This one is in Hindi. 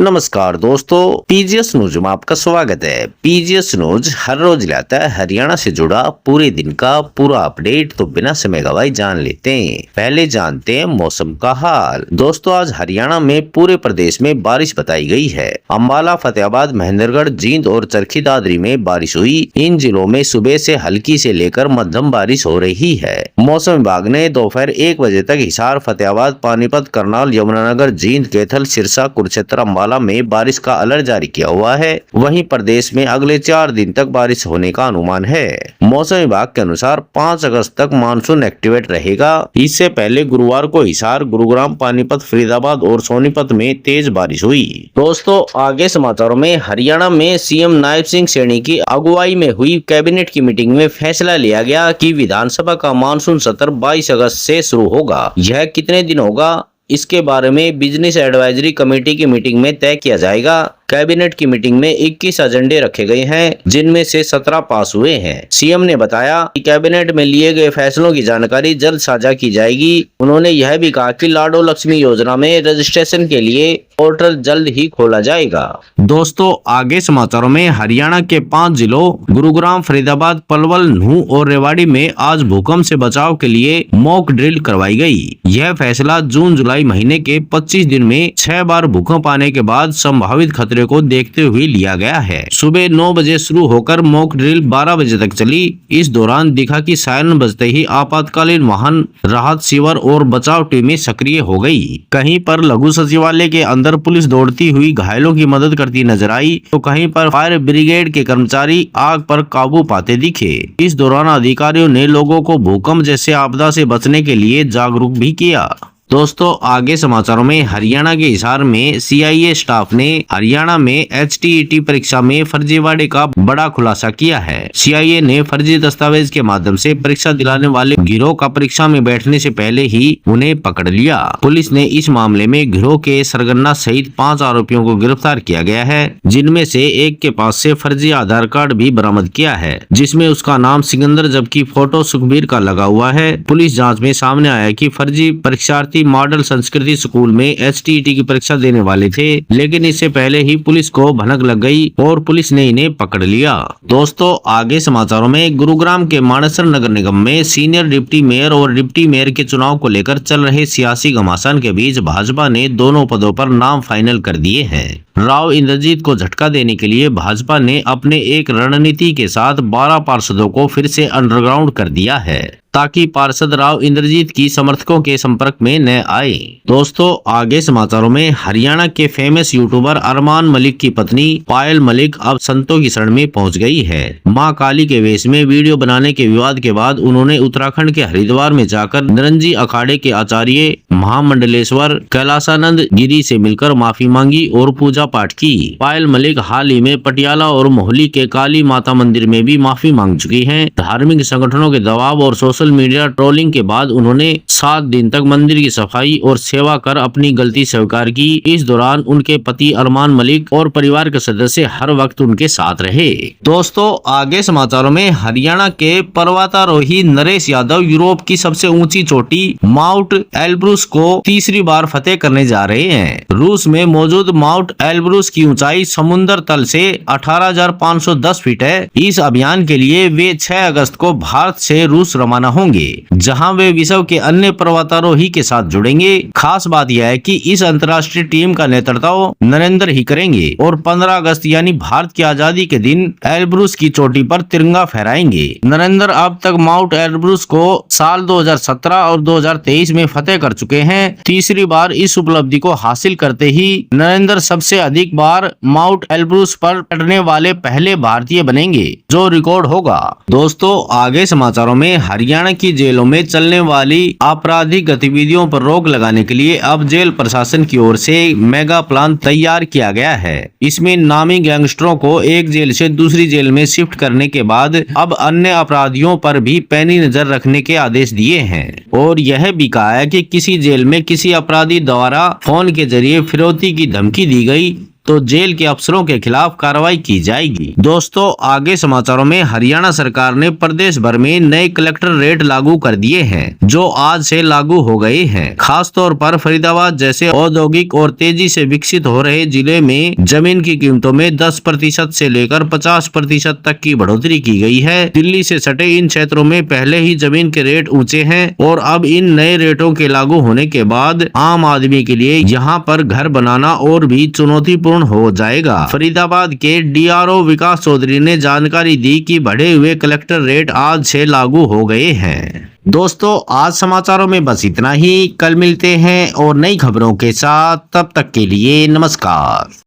नमस्कार दोस्तों, पीजीएस न्यूज में आपका स्वागत है। पीजीएस न्यूज हर रोज लाता है हरियाणा से जुड़ा पूरे दिन का पूरा अपडेट। तो बिना समय गवाए जान लेते हैं। पहले जानते हैं मौसम का हाल। दोस्तों, आज हरियाणा में पूरे प्रदेश में बारिश बताई गई है। अम्बाला, फतेहाबाद, महेंद्रगढ़, जींद और चरखी दादरी में बारिश हुई। इन जिलों में सुबह से हल्की से लेकर मध्यम बारिश हो रही है। मौसम विभाग ने दोपहर 1 बजे तक हिसार, फतेहाबाद, पानीपत, करनाल, यमुनानगर, जींद, कैथल, सिरसा, कुरुक्षेत्र, अम्बाला में बारिश का अलर्ट जारी किया हुआ है। वहीं प्रदेश में अगले 4 दिन तक बारिश होने का अनुमान है। मौसम विभाग के अनुसार 5 अगस्त तक मानसून एक्टिवेट रहेगा। इससे पहले गुरुवार को हिसार, गुरुग्राम, पानीपत, फरीदाबाद और सोनीपत में तेज बारिश हुई। दोस्तों, आगे समाचारों में हरियाणा में सीएम नायब सिंह सैनी की अगुवाई में हुई कैबिनेट की मीटिंग में फैसला लिया गया कि विधानसभा का मानसून सत्र 22 अगस्त से शुरू होगा। यह कितने दिन होगा, इसके बारे में बिजनेस एडवाइजरी कमेटी की मीटिंग में तय किया जाएगा। कैबिनेट की मीटिंग में 21 एजेंडे रखे गए हैं, जिनमें से 17 पास हुए हैं। सीएम ने बताया कि कैबिनेट में लिए गए फैसलों की जानकारी जल्द साझा की जाएगी। उन्होंने यह भी कहा कि लाडो लक्ष्मी योजना में रजिस्ट्रेशन के लिए पोर्टल जल्द ही खोला जाएगा। दोस्तों, आगे समाचारों में हरियाणा के 5 जिलों गुरुग्राम, फरीदाबाद, पलवल, नूंह और रेवाड़ी में आज भूकंप से बचाव के लिए मॉक ड्रिल करवाई गई। यह फैसला जून जुलाई महीने के 25 दिन में 6 बार भूकंप आने के बाद संभावित खतरे को देखते हुए लिया गया है। सुबह 9 बजे शुरू होकर मॉक ड्रिल 12 बजे तक चली। इस दौरान दिखा कि सायरन बजते ही आपातकालीन वाहन, राहत शिविर और बचाव टीमें सक्रिय हो गई। कहीं पर लघु सचिवालय के अंदर पुलिस दौड़ती हुई घायलों की मदद करती नजर आई, तो कहीं पर फायर ब्रिगेड के कर्मचारी आग पर काबू पाते दिखे। इस दौरान अधिकारियों ने लोगों को भूकंप जैसे आपदा से बचने के लिए जागरूक भी किया। दोस्तों, आगे समाचारों में हरियाणा के हिसार में सीआईए स्टाफ ने हरियाणा में एचटीईटी परीक्षा में फर्जीवाड़े का बड़ा खुलासा किया है। सीआईए ने फर्जी दस्तावेज के माध्यम से परीक्षा दिलाने वाले गिरोह का परीक्षा में बैठने से पहले ही उन्हें पकड़ लिया। पुलिस ने इस मामले में गिरोह के सरगना सहित 5 आरोपियों को गिरफ्तार किया गया है, जिनमें से एक के पास से फर्जी आधार कार्ड भी बरामद किया है, जिसमें उसका नाम सिकंदर जबकि फोटो सुखबीर का लगा हुआ है। पुलिस जाँच में सामने आया कि फर्जी परीक्षार्थी मॉडल संस्कृति स्कूल में एचटीईटी की परीक्षा देने वाले थे, लेकिन इससे पहले ही पुलिस को भनक लग गई और पुलिस ने इन्हें पकड़ लिया। दोस्तों, आगे समाचारों में गुरुग्राम के मानेसर नगर निगम में सीनियर डिप्टी मेयर और डिप्टी मेयर के चुनाव को लेकर चल रहे सियासी घमासान के बीच भाजपा ने दोनों पदों पर नाम फाइनल कर दिए हैं। राव इंद्रजीत को झटका देने के लिए भाजपा ने अपने एक रणनीति के साथ 12 पार्षदों को फिर से अंडरग्राउंड कर दिया है, ताकि पार्षद राव इंद्रजीत की समर्थकों के संपर्क में न आए। दोस्तों, आगे समाचारों में हरियाणा के फेमस यूट्यूबर अरमान मलिक की पत्नी पायल मलिक अब संतों की शरण में पहुंच गई है। मां काली के वेश में वीडियो बनाने के विवाद के बाद उन्होंने उत्तराखंड के हरिद्वार में जाकर निरंजी अखाड़े के आचार्य महामंडलेश्वर कैलासानंद गिरी से मिलकर माफी मांगी और पूजा पाठ की। पायल मलिक हाल ही में पटियाला और मोहाली के काली माता मंदिर में भी माफी मांग चुकी हैं। धार्मिक संगठनों के दबाव और सोशल मीडिया ट्रोलिंग के बाद उन्होंने 7 दिन तक मंदिर की सफाई और सेवा कर अपनी गलती स्वीकार की। इस दौरान उनके पति अरमान मलिक और परिवार के सदस्य हर वक्त उनके साथ रहे। दोस्तों, आगे समाचारों में हरियाणा के पर्वतारोही नरेश यादव यूरोप की सबसे ऊंची चोटी माउंट एल्ब्रूस को तीसरी बार फतेह करने जा रहे हैं। रूस में मौजूद माउंट एल्ब्रूस की ऊंचाई समुद्र तल से 18,510 फीट है। इस अभियान के लिए वे 6 अगस्त को भारत से रूस रवाना होंगे, जहां वे विश्व के अन्य पर्वतारोही के साथ जुड़ेंगे। खास बात यह है कि इस अंतर्राष्ट्रीय टीम का नेतृत्व नरेंद्र ही करेंगे और 15 अगस्त यानी भारत की आजादी के दिन एल्ब्रूस की चोटी पर तिरंगा फहराएंगे। नरेंद्र अब तक माउंट एल्ब्रूस को साल 2017 और 2023 में फतेह कर चुके हैं। तीसरी बार इस उपलब्धि को हासिल करते ही नरेंद्र सबसे अधिक बार माउंट एल्ब्रूस पर चढ़ने वाले पहले भारतीय बनेंगे, जो रिकॉर्ड होगा। दोस्तों, आगे समाचारों में हरियाणा की जेलों में चलने वाली आपराधिक गतिविधियों पर रोक लगाने के लिए अब जेल प्रशासन की ओर से मेगा प्लान तैयार किया गया है। इसमें नामी गैंगस्टरों को एक जेल से दूसरी जेल में शिफ्ट करने के बाद अब अन्य अपराधियों पर भी पैनी नजर रखने के आदेश दिए हैं और यह भी कहा है कि किसी जेल में किसी अपराधी द्वारा फोन के जरिए फिरौती की धमकी दी गई तो जेल के अफसरों के खिलाफ कार्रवाई की जाएगी। दोस्तों आगे समाचारों में हरियाणा सरकार ने प्रदेश भर में नए कलेक्टर रेट लागू कर दिए हैं, जो आज से लागू हो गए हैं। खास तौर पर फरीदाबाद जैसे औद्योगिक और तेजी से विकसित हो रहे जिले में जमीन की कीमतों में 10% से लेकर 50% तक की बढ़ोतरी की गई है। दिल्ली से सटे इन क्षेत्रों में पहले ही जमीन के रेट ऊंचे हैं और अब इन नए रेटों के लागू होने के बाद आम आदमी के लिए यहाँ पर घर बनाना और भी चुनौतीपूर्ण हो जाएगा। फरीदाबाद के DRO विकास चौधरी ने जानकारी दी कि बढ़े हुए कलेक्टर रेट आज से लागू हो गए हैं। दोस्तों आज समाचारों में बस इतना ही। कल मिलते हैं और नई खबरों के साथ। तब तक के लिए नमस्कार।